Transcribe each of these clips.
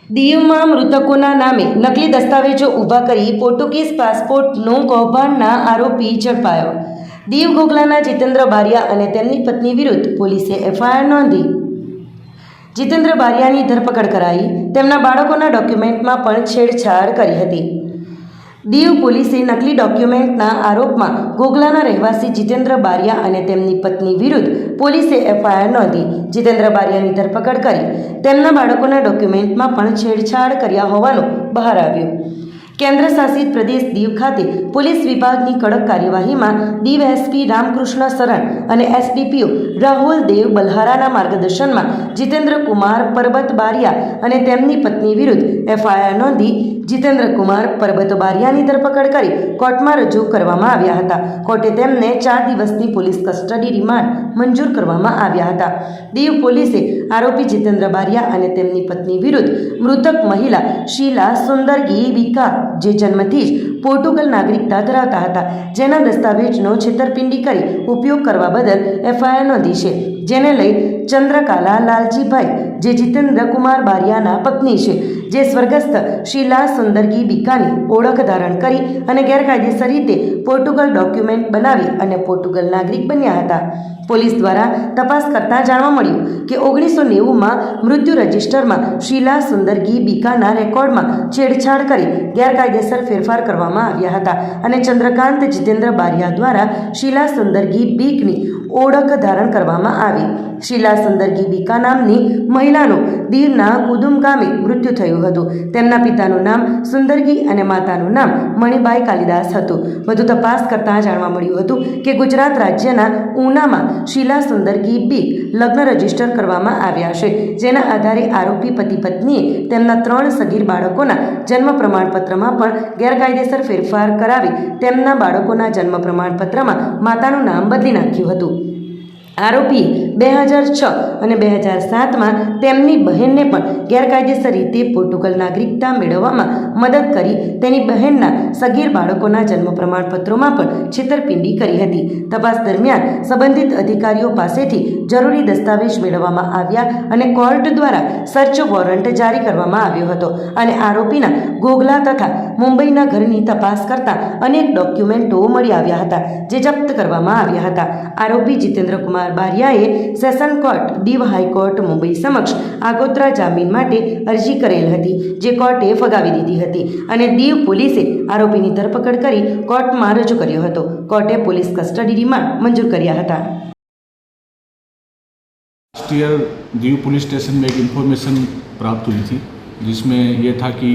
દીવમાં મૃતકોના નામે નકલી દસ્તાવેજો ઊભા કરી પોર્ટુગીઝ પાસપોર્ટનું કૌભાંડના આરોપી ઝડપાયો। દીવ ઘોઘલાના જીતેન્દ્ર બારિયા અને તેમની પત્ની વિરુદ્ધ પોલીસે એફઆઈઆર નોંધી। જીતેન્દ્ર બારિયાની ધરપકડ કરાઈ। તેમના બાળકોના ડોક્યુમેન્ટમાં પણ છેડછાડ કરી હતી। દીવ પોલીસે નકલી ડોક્યુમેન્ટના આરોપમાં ઘોઘલાના રહેવાસી જીતેન્દ્ર બારિયા અને તેમની પત્ની વિરુદ્ધ પોલીસે એફઆઈઆર નોંધી જીતેન્દ્ર બારિયાની ધરપકડ કરી તેમના બાળકોના ડોક્યુમેન્ટમાં પણ છેડછાડ કર્યા હોવાનું બહાર આવ્યું। કેન્દ્ર શાસિત પ્રદેશ દીવ ખાતે પોલીસ વિભાગની કડક કાર્યવાહીમાં દીવ એસપી રામકૃષ્ણ શરણ અને એસડીપીઓ રાહુલ દેવ બલ્હારાના માર્ગદર્શનમાં જીતેન્દ્ર કુમાર પરબત બારિયા અને તેમની પત્ની વિરુદ્ધ એફઆઈઆર નોંધી જીતેન્દ્ર કુમાર પરબત બારિયાની ધરપકડ કરી કોર્ટમાં રજૂ કરવામાં આવ્યા હતા। કોર્ટે તેમને 4 દિવસની પોલીસ કસ્ટડી રિમાન્ડ મંજૂર કરવામાં આવ્યા હતા। દીવ પોલીસે આરોપી જીતેન્દ્ર બારિયા અને તેમની પત્ની વિરુદ્ધ મૃતક મહિલા શીલા સુંદરગી બીકા જે જન્મથી જ પોર્ટુગલ નાગરિકતા ધરાવતા હતા, જેના દસ્તાવેજનો છેતરપિંડી કરી ઉપયોગ કરવા બદલ એફઆઈઆર નોંધી છે, જેને લઈ ચંદ્રકાલા લાલજીભાઈ જે જીતેન્દ્ર કુમાર બારિયાના પત્ની છે, જે સ્વર્ગસ્થ શીલા સુંદરગી બીકાની ઓળખ ધારણ કરી અને ગેરકાયદેસર રીતે પોર્ટુગલ ડોક્યુમેન્ટ બનાવી અને પોર્ટુગલ નાગરિક બન્યા હતા। પોલીસ દ્વારા તપાસ કરતાં જાણવા મળ્યું કે 1990માં મૃત્યુ રજિસ્ટરમાં શીલા સુંદરગી બીકાના રેકોર્ડમાં છેડછાડ કરી ગેરકાયદેસર ફેરફાર કરવામાં આવ્યા હતા અને ચંદ્રકાંત જીતેન્દ્ર બારિયા દ્વારા શીલા સુંદરગી બીકની ઓળખ ધારણ કરવામાં આવી। શીલા સુંદરગી બીકા નામની મહિલાનું દીવના કુદુમ ગામે મૃત્યુ થયું હતું। તેમના પિતાનું નામ સુંદરગી અને માતાનું નામ મણિબાઈ કાલિદાસ હતું। વધુ તપાસ કરતાં જાણવા મળ્યું હતું કે ગુજરાત રાજ્યના ઉનામાં શીલા સુંદરગી બીક લગ્ન રજીસ્ટર કરવામાં આવ્યા છે, જેના આધારે આરોપી પતિ પત્નીએ તેમના 3 સગીર બાળકોના જન્મ પ્રમાણપત્રમાં પણ ગેરકાયદેસર ફેરફાર કરાવી તેમના બાળકોના જન્મ પ્રમાણપત્રમાં માતાનું નામ બદલી નાખ્યું હતું। આરોપીએ 2006 અને 2007માં તેમની બહેનને પણ ગેરકાયદેસર રીતે પોર્ટુગલ નાગરિકતા મેળવવામાં મદદ કરી તેની બહેનના સગીર બાળકોના જન્મ પ્રમાણપત્રોમાં પણ છેતરપિંડી કરી હતી। તપાસ દરમિયાન સંબંધિત અધિકારીઓ પાસેથી જરૂરી દસ્તાવેજ મેળવવામાં આવ્યા અને કોર્ટ દ્વારા સર્ચ વોરંટ જારી કરવામાં આવ્યો હતો અને આરોપીના ઘોઘલા તથા મુંબઈના ઘરની તપાસ કરતા અનેક ડોક્યુમેન્ટો મળી આવ્યા હતા, જે જપ્ત કરવામાં આવ્યા હતા। આરોપી જીતેન્દ્ર કુમાર બારિયાએ session court Diu high court Mumbai સમક્ષ આગોતરા જામીન માટે અરજી કરેલ હતી, જે કોર્ટે ફગાવી દીધી હતી અને દીવ પોલીસે આરોપીની ધરપકડ કરી કોર્ટમાં રજૂ કર્યો હતો। કોર્ટે પોલીસ કસ્ટડી રિમાન્ડ મંજૂર કર્યા હતા। Last year Diu police station में एक इन्फॉर्मेशन प्राप्त हुई थी, जिसमें ये था कि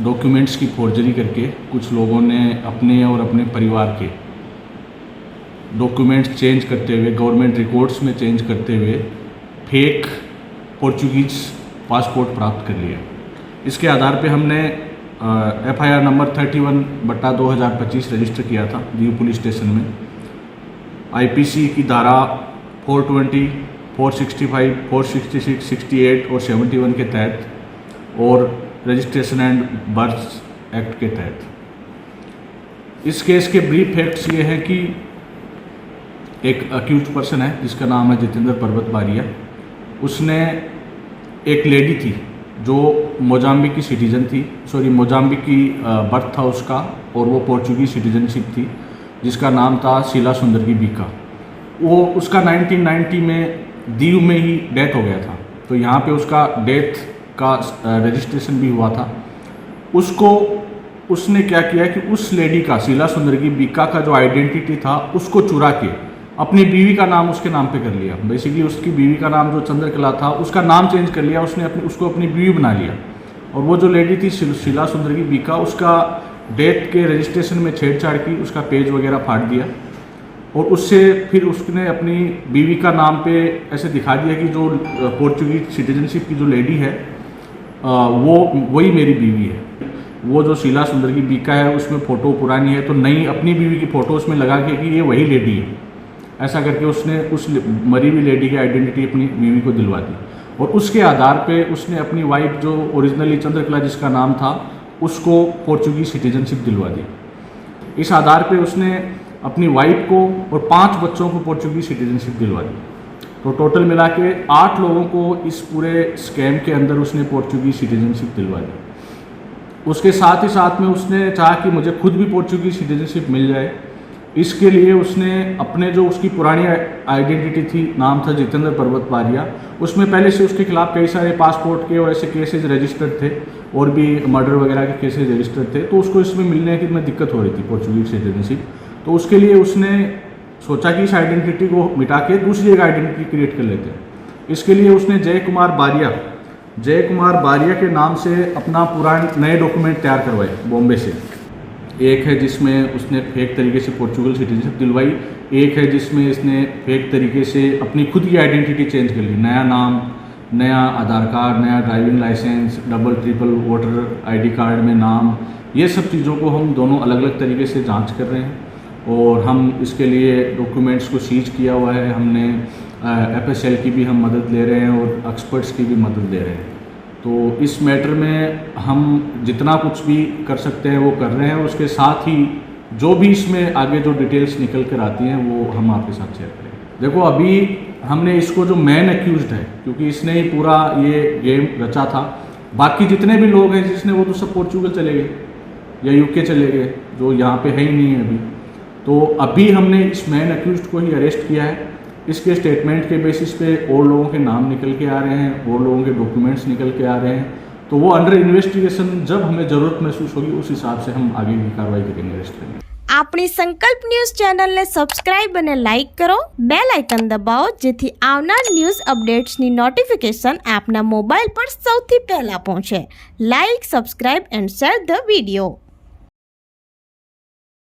डॉक्यूमेंट्स की फोर्जरी करके कुछ लोगों ने अपने और अपने परिवार के डॉक्यूमेंट्स चेंज करते हुए, गवर्नमेंट रिकॉर्ड्स में चेंज करते हुए फेक पोर्चुगीज़ पासपोर्ट प्राप्त कर लिया। इसके आधार पे हमने एफआईआर नंबर 31/2025 रजिस्टर किया था दीव पुलिस स्टेशन में। आईपीसी की धारा 420, 465, 466, 68 और 71 के तहत और रजिस्ट्रेशन एंड बर्थ एक्ट के तहत। इस केस के ब्रीफ फैक्ट्स ये हैं कि एक अक्यूज पर्सन है जिसका नाम है जितेंद्र परबत बारिया। उसने एक लेडी थी जो मोजाम्बिक की सिटीज़न थी, मोजाम्बिक की बर्थ था उसका, और वो पोर्चुगीज़ सिटीजनशिप थी, जिसका नाम था शीला सुंदरगी बीका। वो उसका 1990 में दीव में ही डेथ हो गया था, तो यहाँ पे उसका डेथ का रजिस्ट्रेशन भी हुआ था। उसने क्या किया कि उस लेडी का, शीला सुंदरगी बीका का जो आइडेंटिटी था उसको चुरा के अपनी बीवी का नाम उसके नाम पे कर लिया। बेसिकली उसकी बीवी का नाम जो चंद्रकला था उसका नाम चेंज कर लिया, उसने उसको अपनी बीवी बना लिया। और वो जो लेडी थी शीला सुंदरगी बीका, उसका डेथ के रजिस्ट्रेशन में छेड़छाड़ की, उसका पेज वगैरह फाड़ दिया और उससे फिर उसने अपनी बीवी का नाम पे ऐसे दिखा दिया कि जो पोर्चुगीज सिटीजनशिप की जो लेडी है वो वही मेरी बीवी है। वो जो शीला सुंदरगी बीका है उसमें फ़ोटो पुरानी है, तो नई अपनी बीवी की फ़ोटो उसमें लगा के कि ये वही लेडी है, ऐसा करके उसने उस मरी हुई लेडी की आइडेंटिटी अपनी बीवी को दिलवा दी। और उसके आधार पे उसने अपनी वाइफ जो ओरिजिनली चंद्रकला जिसका नाम था उसको पोर्चुगीज सिटीजनशिप दिलवा दी। इस आधार पे उसने अपनी वाइफ को और 5 बच्चों को पोर्चुगीज सिटीजनशिप दिलवा दी। तो टोटल मिला के 8 लोगों को इस पूरे स्कैम के अंदर उसने पोर्चुगीज सिटीजनशिप दिलवा दी। उसके साथ ही साथ में उसने चाहा कि मुझे खुद भी पोर्चुगीज सिटीजनशिप मिल जाए। इसके लिए उसने अपने जो उसकी पुरानी आइडेंटिटी थी, नाम था जितेंद्र पर्वत बारिया, उसमें पहले से उसके खिलाफ कई सारे पासपोर्ट के और ऐसे केसेस रजिस्टर्ड थे और भी मर्डर वगैरह के केसेस रजिस्टर्ड थे। तो उसको इसमें मिलने की में दिक्कत हो रही थी पोर्चुगीज सिटीजनशिप। तो उसके लिए उसने सोचा कि इस आइडेंटिटी को मिटा के दूसरी एक आइडेंटिटी क्रिएट कर लेते हैं। इसके लिए उसने जय कुमार बारिया के नाम से अपना पुराने नए डॉक्यूमेंट तैयार करवाए बॉम्बे से। एक है जिसमें उसने फेक तरीके से पोर्चुगल सिटीजनशिप दिलवाई, एक है जिसमें इसने फेक तरीके से अपनी खुद की आइडेंटिटी चेंज कर ली, नया नाम, नया आधार कार्ड, नया driving licence, double triple voter ID card में नाम, ये सब चीज़ों को हम दोनों अलग अलग तरीके से जांच कर रहे हैं और हम इसके लिए डॉक्यूमेंट्स को सीज किया हुआ है। हमने FSL की भी हम मदद ले रहे हैं और एक्सपर्ट्स की भी मदद ले रहे हैं। तो इस मैटर में हम जितना कुछ भी कर सकते हैं वो कर रहे हैं। उसके साथ ही जो भी इसमें आगे जो डिटेल्स निकल कर आती हैं वो हम आपके साथ शेयर करेंगे। देखो, अभी हमने इसको जो मेन एक्यूज्ड है, क्योंकि इसने ही पूरा ये गेम रचा था, बाकी जितने भी लोग हैं जिसने वो तो सब पोर्चुगल चले गए या UK चले गए, जो यहाँ पे है ही नहीं है अभी। तो अभी हमने इस मेन एक्यूज्ड को ही अरेस्ट किया है। इसके स्टेटमेंट के बेसिस पे और लोगों के नाम निकल के आ रहे हैं, और लोगों के डॉक्यूमेंट्स निकल के आ रहे हैं। तो वो अंडर इन्वेस्टिगेशन, जब हमें ज़रूरत महसूस होगी उस हिसाब से हम आगे की कार्रवाई करेंगे, अरेस्ट करेंगे। આપણી સંકલ્પ ન્યૂઝ ચેનલને સબસ્ક્રાઇબ અને લાઇક કરો, બેલ આઇકન દબાવો જેથી આવનાર ન્યૂઝ અપડેટ્સની નોટિફિકેશન આપના મોબાઈલ પર સૌથી પહેલા પહોંચે. Like, subscribe and share the video.